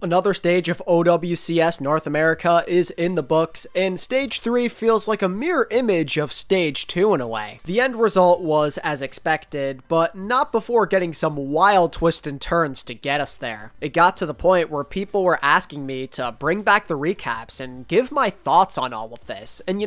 Another stage of OWCS North America is in the books, and Stage 3 feels like a mirror image of Stage 2 in a way. The end result was as expected, but not before getting some wild twists and turns to get us there. It got to the point where people were asking me to bring back the recaps and give my thoughts on all of this, and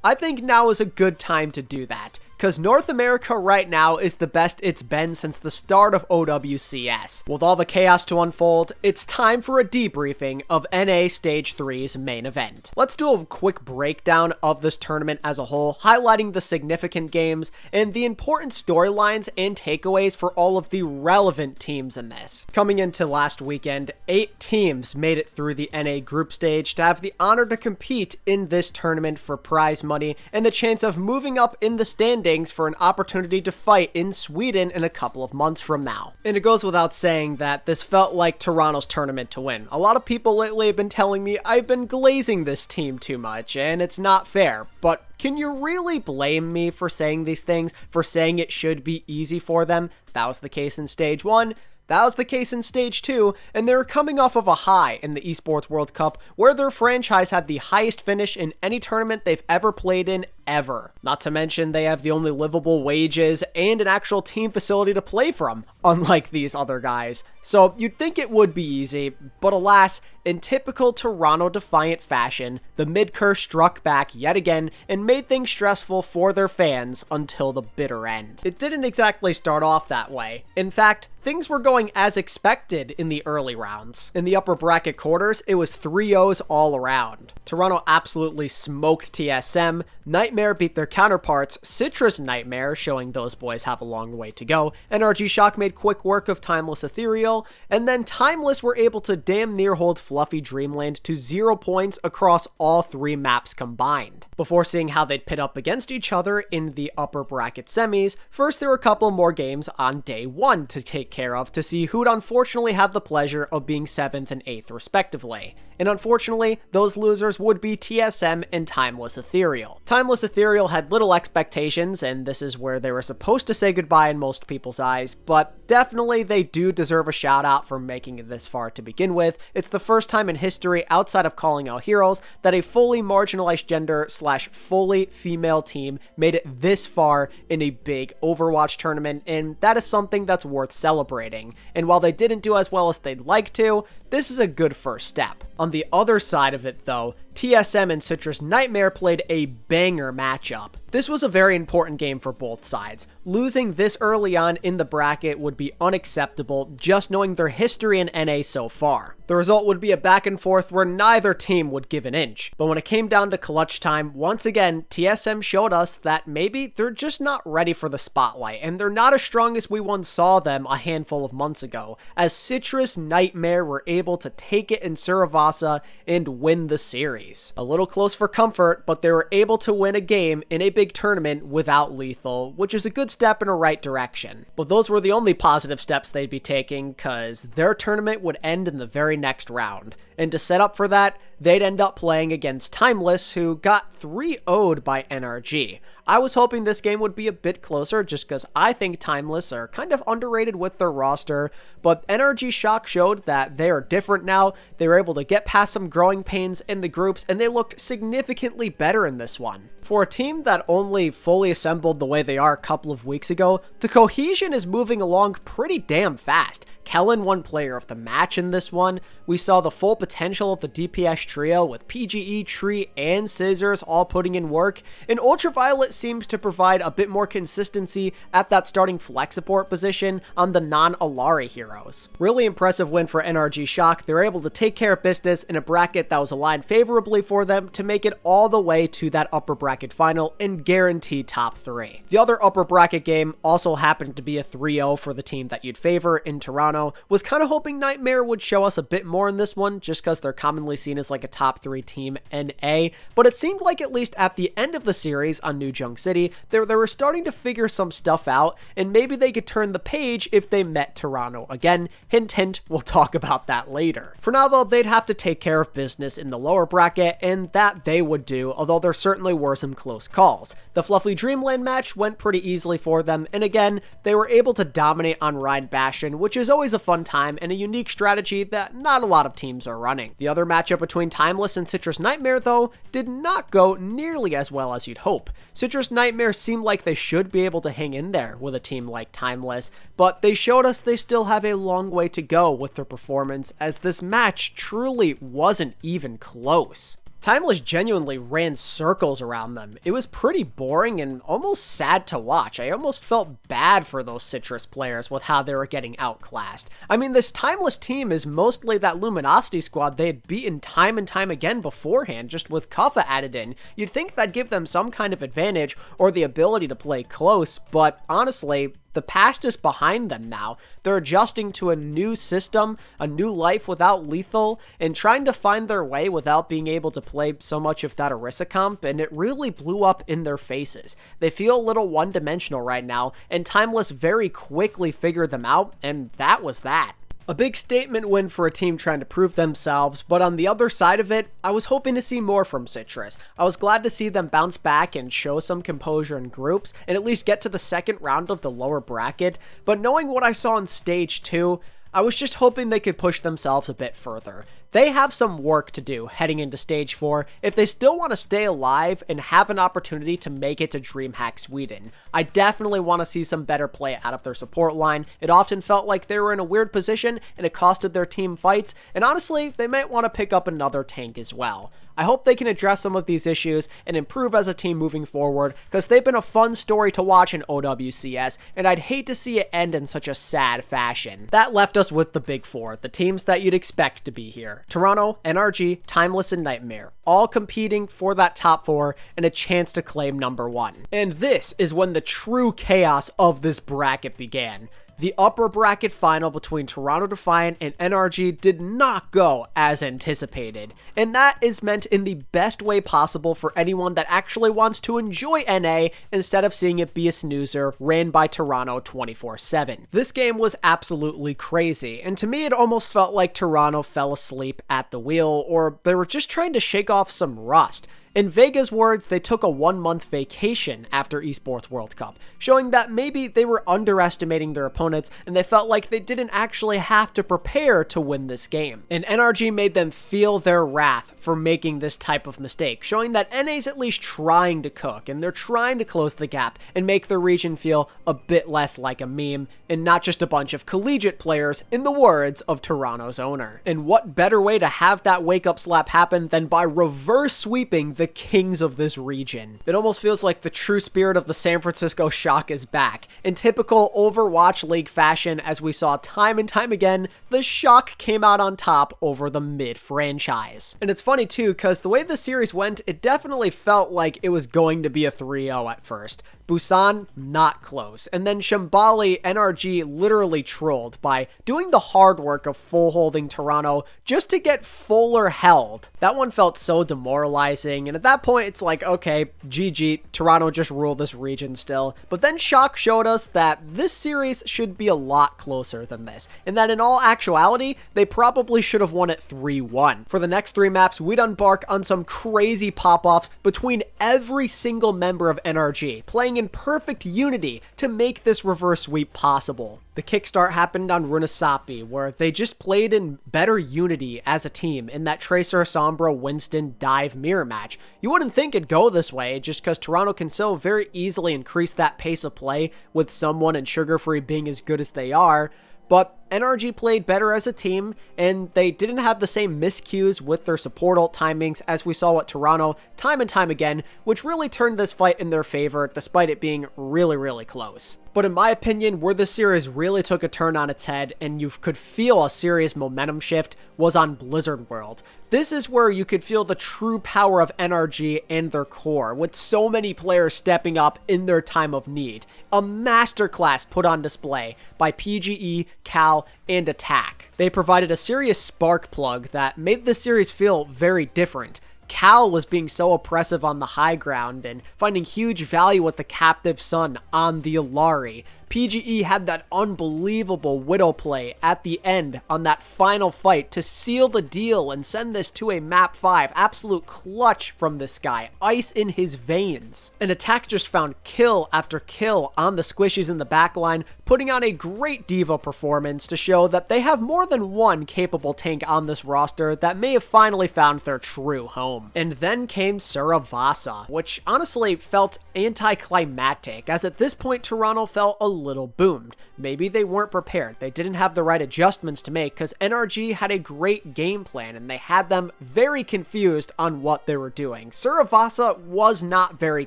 I think now is a good time to do that. Because North America right now is the best it's been since the start of OWCS. With all the chaos to unfold, it's time for a debriefing of NA Stage 3's main event. Let's do a quick breakdown of this tournament as a whole, highlighting the significant games and the important storylines and takeaways for all of the relevant teams in this. Coming into last weekend, 8 teams made it through the NA group stage to have the honor to compete in this tournament for prize money and the chance of moving up in the standings for an opportunity to fight in Sweden in a couple of months from now. And it goes without saying that this felt like Toronto's tournament to win. A lot of people lately have been telling me I've been glazing this team too much, and it's not fair, but can you really blame me for saying these things, for saying it should be easy for them? That was the case in Stage 1. That was the case in Stage 2, and they were coming off of a high in the Esports World Cup where their franchise had the highest finish in any tournament they've ever played in ever. Not to mention they have the only livable wages and an actual team facility to play from, unlike these other guys. So you'd think it would be easy, but alas, in typical Toronto Defiant fashion, the mid-curse struck back yet again and made things stressful for their fans until the bitter end. It didn't exactly start off that way. In fact, things were going as expected in the early rounds. In the upper bracket quarters, it was 3-0s all around. Toronto absolutely smoked TSM, Nightmare beat their counterparts, Citrus Nightmare, showing those boys have a long way to go, NRG Shock made quick work of Timeless Ethereal, and then Timeless were able to damn near hold Fluffy Dreamland to 0 points across all 3 maps combined. Before seeing how they'd pit up against each other in the upper bracket semis, first there were a couple more games on day 1 to take care of to see who'd unfortunately have the pleasure of being 7th and 8th respectively. And unfortunately, those losers would be TSM and Timeless Ethereal. Timeless Ethereal had little expectations, and this is where they were supposed to say goodbye in most people's eyes, but definitely they do deserve a shout out for making it this far to begin with. It's the first time in history, outside of Calling Out Heroes, that a fully marginalized gender / fully female team made it this far in a big Overwatch tournament, and that is something that's worth celebrating. And while they didn't do as well as they'd like to, this is a good first step. On the other side of it though, TSM and Citrus Nightmare played a banger matchup. This was a very important game for both sides. Losing this early on in the bracket would be unacceptable, just knowing their history in NA so far. The result would be a back and forth where neither team would give an inch. But when it came down to clutch time, once again, TSM showed us that maybe they're just not ready for the spotlight, and they're not as strong as we once saw them a handful of months ago, as Citrus Nightmare were able to take it in Suravasa and win the series. A little close for comfort, but they were able to win a game in a big tournament without Lethal, which is a good step in a right direction. But those were the only positive steps they'd be taking, cause their tournament would end in the very next round. And to set up for that, they'd end up playing against Timeless, who got 3-0'd by NRG. I was hoping this game would be a bit closer just because I think Timeless are kind of underrated with their roster, but NRG Shock showed that they are different now. They were able to get past some growing pains in the groups, and they looked significantly better in this one. For a team that only fully assembled the way they are a couple of weeks ago, the cohesion is moving along pretty damn fast. Kellen won Player of the Match in this one. We saw the full potential of the DPS trio with PGE, Tree, and Scissors all putting in work, and Ultraviolet seems to provide a bit more consistency at that starting flex support position on the non-Alari heroes. Really impressive win for NRG Shock. They were able to take care of business in a bracket that was aligned favorably for them to make it all the way to that upper bracket final and guarantee top 3. The other upper bracket game also happened to be a 3-0 for the team that you'd favor in Toronto. Was kind of hoping Nightmare would show us a bit more in this one, just because they're commonly seen as like a top 3 team NA, but it seemed like at least at the end of the series on New Junk City, they were starting to figure some stuff out, and maybe they could turn the page if they met Toronto again. Hint hint, we'll talk about that later. For now though, they'd have to take care of business in the lower bracket, and that they would do, although there certainly were some close calls. The Fluffy Dreamland match went pretty easily for them, and again, they were able to dominate on Rhine Bastion, which is always always a fun time and a unique strategy that not a lot of teams are running. The other matchup between Timeless and Citrus Nightmare, though, did not go nearly as well as you'd hope. Citrus Nightmare seemed like they should be able to hang in there with a team like Timeless, but they showed us they still have a long way to go with their performance, as this match truly wasn't even close. Timeless genuinely ran circles around them. It was pretty boring and almost sad to watch. I almost felt bad for those Citrus players with how they were getting outclassed. I mean, this Timeless team is mostly that Luminosity squad they had beaten time and time again beforehand, just with Kuffa added in. You'd think that'd give them some kind of advantage or the ability to play close, but honestly, the past is behind them now. They're adjusting to a new system, a new life without lethal, and trying to find their way without being able to play so much of that Orisa comp, and it really blew up in their faces. They feel a little one-dimensional right now, and Timeless very quickly figured them out, and that was that. A big statement win for a team trying to prove themselves, but on the other side of it, I was hoping to see more from Citrus. I was glad to see them bounce back and show some composure in groups, and at least get to the second round of the lower bracket, but knowing what I saw in Stage 2, I was just hoping they could push themselves a bit further. They have some work to do heading into Stage 4 if they still want to stay alive and have an opportunity to make it to DreamHack Sweden. I definitely want to see some better play out of their support line. It often felt like they were in a weird position and it costed their team fights, and honestly, they might want to pick up another tank as well. I hope they can address some of these issues and improve as a team moving forward, because they've been a fun story to watch in OWCS, and I'd hate to see it end in such a sad fashion. That left us with the big four, the teams that you'd expect to be here. Toronto, NRG, Timeless, and Nightmare, all competing for that top four and a chance to claim number one. And this is when the true chaos of this bracket began. The upper bracket final between Toronto Defiant and NRG did not go as anticipated, and that is meant in the best way possible for anyone that actually wants to enjoy NA instead of seeing it be a snoozer ran by Toronto 24/7. This game was absolutely crazy, and to me it almost felt like Toronto fell asleep at the wheel, or they were just trying to shake off some rust. In Vega's words, they took a 1-month vacation after Esports World Cup, showing that maybe they were underestimating their opponents and they felt like they didn't actually have to prepare to win this game. And NRG made them feel their wrath for making this type of mistake, showing that NA's at least trying to cook and they're trying to close the gap and make the region feel a bit less like a meme and not just a bunch of collegiate players, in the words of Toronto's owner. And what better way to have that wake-up slap happen than by reverse sweeping the kings of this region. It almost feels like the true spirit of the San Francisco Shock is back. In typical Overwatch League fashion, as we saw time and time again, the Shock came out on top over the mid-franchise. And it's funny too, because the way the series went, it definitely felt like it was going to be a 3-0 at first. Busan, not close. And then Shambali, NRG literally trolled by doing the hard work of full holding Toronto just to get fuller held. That one felt so demoralizing, and at that point it's like, okay, GG, Toronto just ruled this region still. But then Shock showed us that this series should be a lot closer than this, and that in all actuality, they probably should have won it 3-1. For the next 3 maps, we'd embark on some crazy pop-offs between every single member of NRG, playing in perfect unity to make this reverse sweep possible. The kickstart happened on Runasapi, where they just played in better unity as a team in that Tracer, Sombra, Winston dive mirror match. You wouldn't think it'd go this way, just because Toronto can so very easily increase that pace of play with someone and Sugar Free being as good as they are, but NRG played better as a team, and they didn't have the same miscues with their support ult timings as we saw at Toronto time and time again, which really turned this fight in their favor despite it being really close. But in my opinion, where the series really took a turn on its head and you could feel a serious momentum shift was on Blizzard World. This is where you could feel the true power of NRG and their core, with so many players stepping up in their time of need. A masterclass put on display by PGE, Cal, and Attack. They provided a serious spark plug that made the series feel very different. Cal was being so oppressive on the high ground and finding huge value with the captive Sun on the Illari. PGE had that unbelievable Widow play at the end on that final fight to seal the deal and send this to a map 5. Absolute clutch from this guy. Ice in his veins. And Attack just found kill after kill on the squishies in the backline, putting on a great diva performance to show that they have more than one capable tank on this roster that may have finally found their true home. And then came Suravasa, which honestly felt anticlimactic, as at this point Toronto felt a little boomed. Maybe they weren't prepared. They didn't have the right adjustments to make because NRG had a great game plan and they had them very confused on what they were doing. Suravasa was not very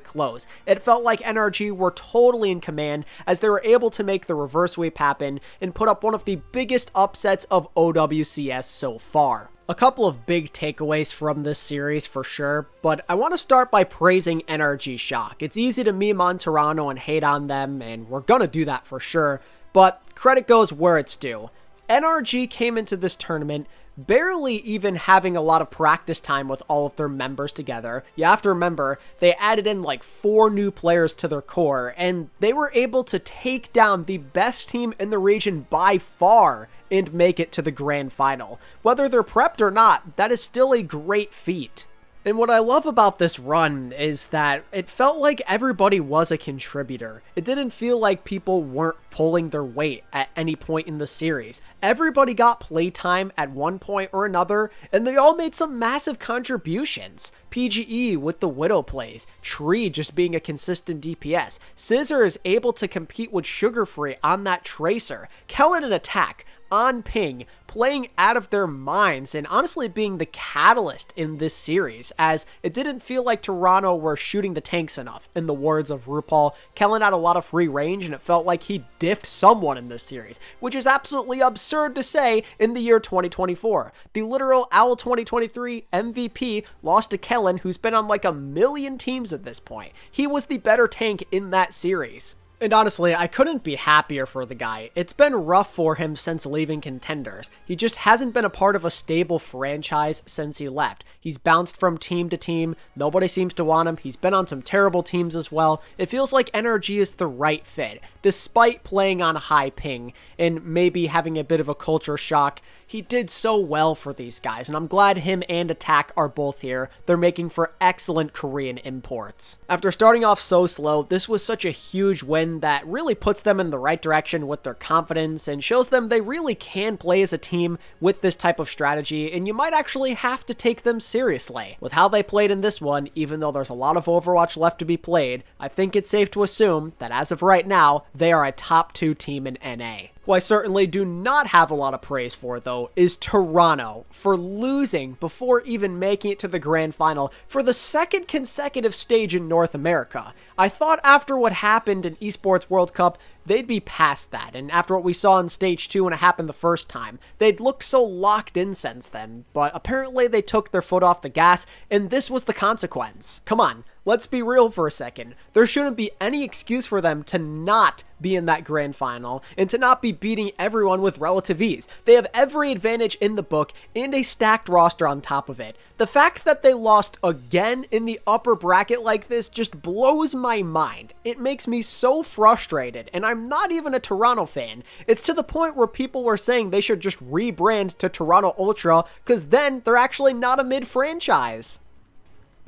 close. It felt like NRG were totally in command as they were able to make the reverse sweep happen and put up one of the biggest upsets of OWCS so far. A couple of big takeaways from this series for sure, but I want to start by praising NRG Shock. It's easy to meme on Toronto and hate on them, and we're gonna do that for sure, but credit goes where it's due. NRG came into this tournament barely even having a lot of practice time with all of their members together. You have to remember, they added in like 4 new players to their core, and they were able to take down the best team in the region by far and make it to the grand final. Whether they're prepped or not, that is still a great feat. And what I love about this run is that it felt like everybody was a contributor. It didn't feel like people weren't pulling their weight at any point in the series. Everybody got playtime at one point or another, and they all made some massive contributions. PGE with the Widow plays, Tree just being a consistent DPS, Scissors able to compete with Sugar Free on that Tracer, Kellen and Attack on ping, playing out of their minds, and honestly being the catalyst in this series, as it didn't feel like Toronto were shooting the tanks enough. In the words of RuPaul, Kellen had a lot of free range, and it felt like he diffed someone in this series, which is absolutely absurd to say in the year 2024. The literal OWL 2023 MVP lost to Kellen, who's been on like a million teams at this point. He was the better tank in that series. And honestly, I couldn't be happier for the guy. It's been rough for him since leaving Contenders. He just hasn't been a part of a stable franchise since he left. He's bounced from team to team. Nobody seems to want him. He's been on some terrible teams as well. It feels like NRG is the right fit. Despite playing on high ping and maybe having a bit of a culture shock, he did so well for these guys, and I'm glad him and Attack are both here. They're making for excellent Korean imports. After starting off so slow, this was such a huge win that really puts them in the right direction with their confidence and shows them they really can play as a team with this type of strategy, and you might actually have to take them seriously. With how they played in this one, even though there's a lot of Overwatch left to be played, I think it's safe to assume that as of right now, they are a top 2 team in NA. Who I certainly do not have a lot of praise for, though, is Toronto for losing before even making it to the grand final for the second consecutive stage in North America. I thought after what happened in Esports World Cup, they'd be past that, and after what we saw in Stage 2 when it happened the first time, they'd looked so locked in since then, but apparently they took their foot off the gas, and this was the consequence. Come on, let's be real for a second. There shouldn't be any excuse for them to not be in that grand final, and to not be beating everyone with relative ease. They have every advantage in the book, and a stacked roster on top of it. The fact that they lost again in the upper bracket like this just blows my mind. It makes me so frustrated, and I'm not even a Toronto fan. It's to the point where people were saying they should just rebrand to Toronto Ultra, because then they're actually not a mid-franchise.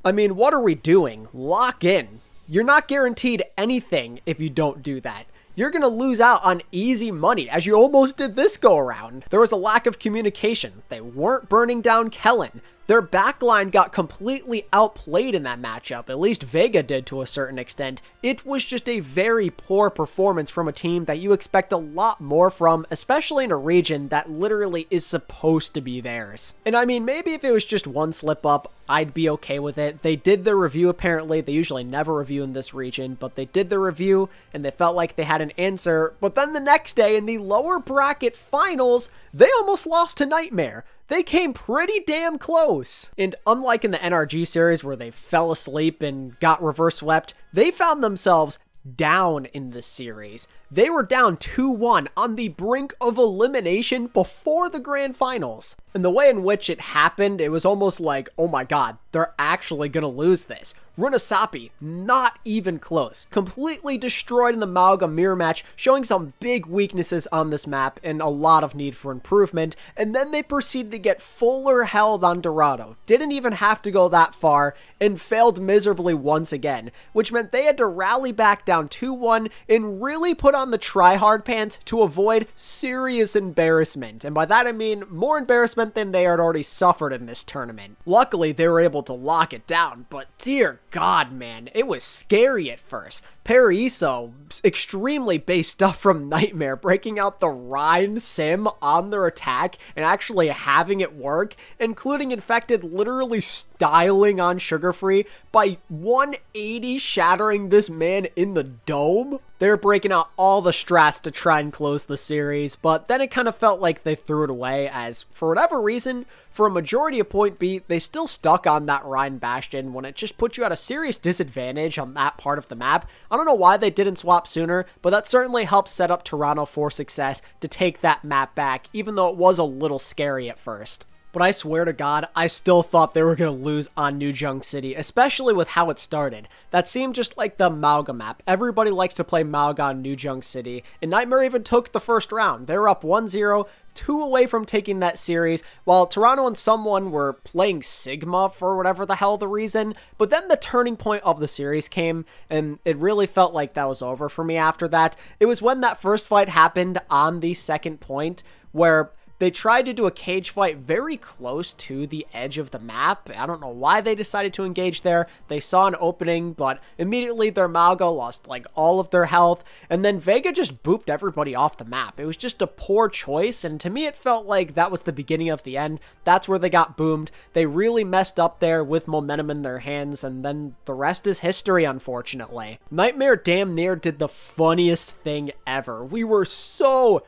I mean, what are we doing? Lock in. You're not guaranteed anything if you don't do that. You're going to lose out on easy money, as you almost did this go around. There was a lack of communication. They weren't burning down Kellen. Their backline got completely outplayed in that matchup, at least Vega did to a certain extent. It was just a very poor performance from a team that you expect a lot more from, especially in a region that literally is supposed to be theirs. And I mean, maybe if it was just one slip up, I'd be okay with it. They did their review apparently. They usually never review in this region, but they did their review and they felt like they had an answer. But then the next day in the lower bracket finals, they almost lost to Nightmare. They came pretty damn close. And unlike in the NRG series where they fell asleep and got reverse swept, they found themselves down in this series. They were down 2-1 on the brink of elimination before the grand finals. And the way in which it happened, it was almost like, oh my god, they're actually gonna lose this. Runasapi, not even close. Completely destroyed in the Mauga mirror match, showing some big weaknesses on this map and a lot of need for improvement, and then they proceeded to get fuller held on Dorado. Didn't even have to go that far, and failed miserably once again, which meant they had to rally back down 2-1 and really put on the try-hard pants to avoid serious embarrassment. And by that I mean more embarrassment than they had already suffered in this tournament. Luckily, they were able to lock it down, but dear God, man, it was scary at first. Paraiso, extremely base stuff from Nightmare, breaking out the Rhine sim on their attack and actually having it work, including Infected literally styling on Sugarfree by 180 shattering this man in the dome. They're breaking out all the strats to try and close the series, but then it kind of felt like they threw it away as, for whatever reason, for a majority of Point B, they still stuck on that Rhine Bastion when it just put you at a serious disadvantage on that part of the map. I don't know why they didn't swap sooner, but that certainly helped set up Toronto for success to take that map back, even though it was a little scary at first. But I swear to God, I still thought they were going to lose on New Junk City, especially with how it started. That seemed just like the Mauga map. Everybody likes to play Mauga on New Junk City, and Nightmare even took the first round. They were up 1-0, 2 away from taking that series, while Toronto and someone were playing Sigma for whatever the hell the reason. But then the turning point of the series came, and it really felt like that was over for me after that. It was when that first fight happened on the second point, where they tried to do a cage fight very close to the edge of the map. I don't know why they decided to engage there. They saw an opening, but immediately their Mauga lost like all of their health, and then Vega just booped everybody off the map. It was just a poor choice, and to me it felt like that was the beginning of the end. That's where they got boomed. They really messed up there with momentum in their hands, and then the rest is history, unfortunately. Nightmare damn near did the funniest thing ever. We were so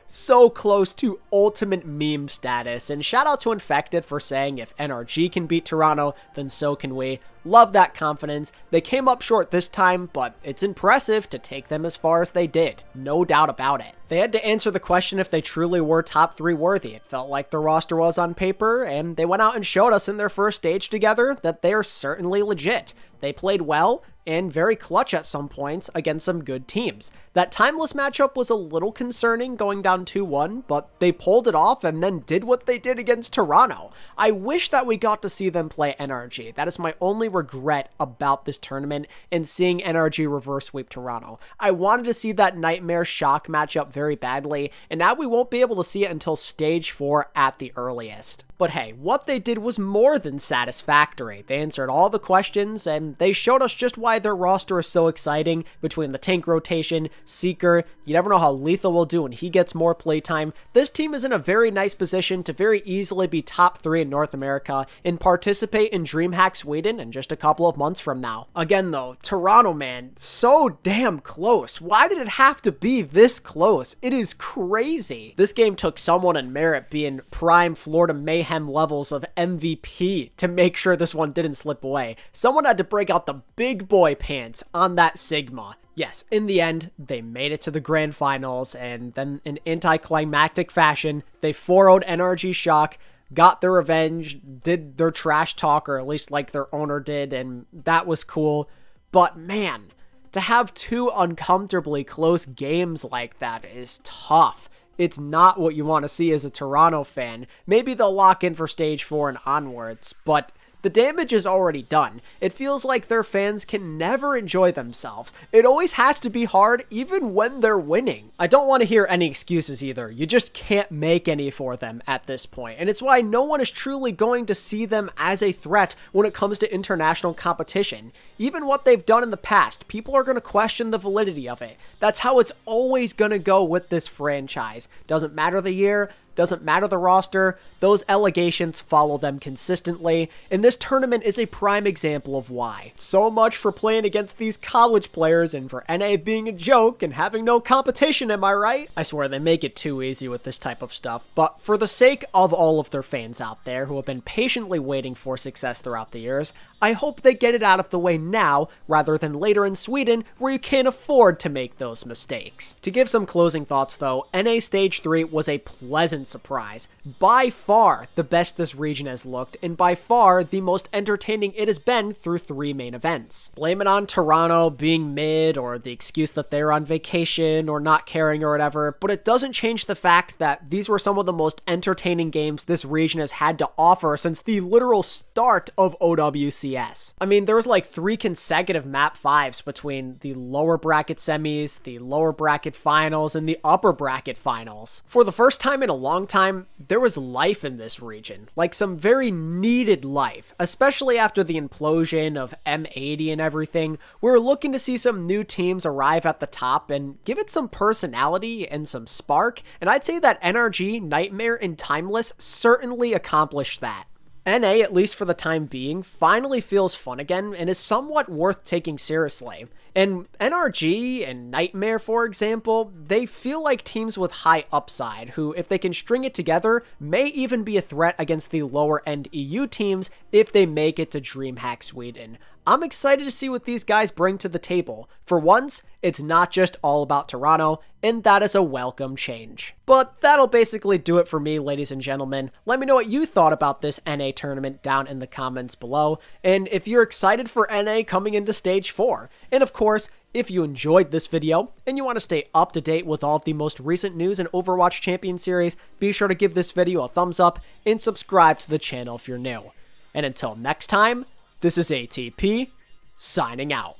close to ultimate meme status, and shout out to Infected for saying if NRG can beat Toronto, then so can we. Love that confidence. They came up short this time, but it's impressive to take them as far as they did. No doubt about it. They had to answer the question if they truly were top 3 worthy. It felt like the roster was on paper, and they went out and showed us in their first stage together that they are certainly legit. They played well and very clutch at some points against some good teams. That Timeless matchup was a little concerning going down 2-1, but they pulled it off and then did what they did against Toronto. I wish that we got to see them play NRG. That is my only regret about this tournament and seeing NRG reverse sweep Toronto. I wanted to see that Nightmare Shock matchup very badly, and now we won't be able to see it until stage 4 at the earliest. But hey, what they did was more than satisfactory. They answered all the questions, and they showed us just why their roster is so exciting between the tank rotation, Seeker. You never know how Lethal will do when he gets more playtime. This team is in a very nice position to very easily be top 3 in North America and participate in DreamHack Sweden in just a couple of months from now. Again though, Toronto, man, so damn close. Why did it have to be this close? It is crazy. This game took someone in Merit being prime Florida Mayhem levels of MVP to make sure this one didn't slip away. Someone had to break out the big boy pants on that Sigma. Yes, in the end, they made it to the grand finals, and then in anticlimactic fashion, they 4-0'd NRG Shock, got their revenge, did their trash talk, or at least like their owner did, and that was cool. But man, to have 2 uncomfortably close games like that is tough. It's not what you want to see as a Toronto fan. Maybe they'll lock in for stage 4 and onwards, but the damage is already done. It feels like their fans can never enjoy themselves. It always has to be hard, even when they're winning. I don't want to hear any excuses either. You just can't make any for them at this point, and it's why no one is truly going to see them as a threat when it comes to international competition. Even what they've done in the past, people are going to question the validity of it. That's how it's always going to go with this franchise. Doesn't matter the year, doesn't matter the roster, those allegations follow them consistently, and this tournament is a prime example of why. So much for playing against these college players and for NA being a joke and having no competition, am I right? I swear they make it too easy with this type of stuff, but for the sake of all of their fans out there who have been patiently waiting for success throughout the years, I hope they get it out of the way now rather than later in Sweden where you can't afford to make those mistakes. To give some closing thoughts though, NA Stage 3 was a pleasant pleasant surprise. By far the best this region has looked, and by far the most entertaining it has been through 3 main events. Blame it on Toronto being mid, or the excuse that they're on vacation, or not caring or whatever, but it doesn't change the fact that these were some of the most entertaining games this region has had to offer since the literal start of OWCS. I mean, there was like 3 consecutive map 5s between the lower bracket semis, the lower bracket finals, and the upper bracket finals. For the first time in a long time, there was life in this region, like some very needed life, especially after the implosion of M80 and everything. We're looking to see some new teams arrive at the top and give it some personality and some spark, and I'd say that NRG, Nightmare, and Timeless certainly accomplished that. NA, at least for the time being, finally feels fun again and is somewhat worth taking seriously. And NRG and Nightmare, for example, they feel like teams with high upside, who, if they can string it together, may even be a threat against the lower-end EU teams if they make it to DreamHack Sweden. I'm excited to see what these guys bring to the table. For once, it's not just all about Toronto, and that is a welcome change. But that'll basically do it for me, ladies and gentlemen. Let me know what you thought about this NA tournament down in the comments below, and if you're excited for NA coming into Stage 4. And of course, if you enjoyed this video and you want to stay up to date with all of the most recent news in Overwatch Champion Series, be sure to give this video a thumbs up and subscribe to the channel if you're new. And until next time, this is ATP, signing out.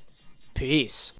Peace.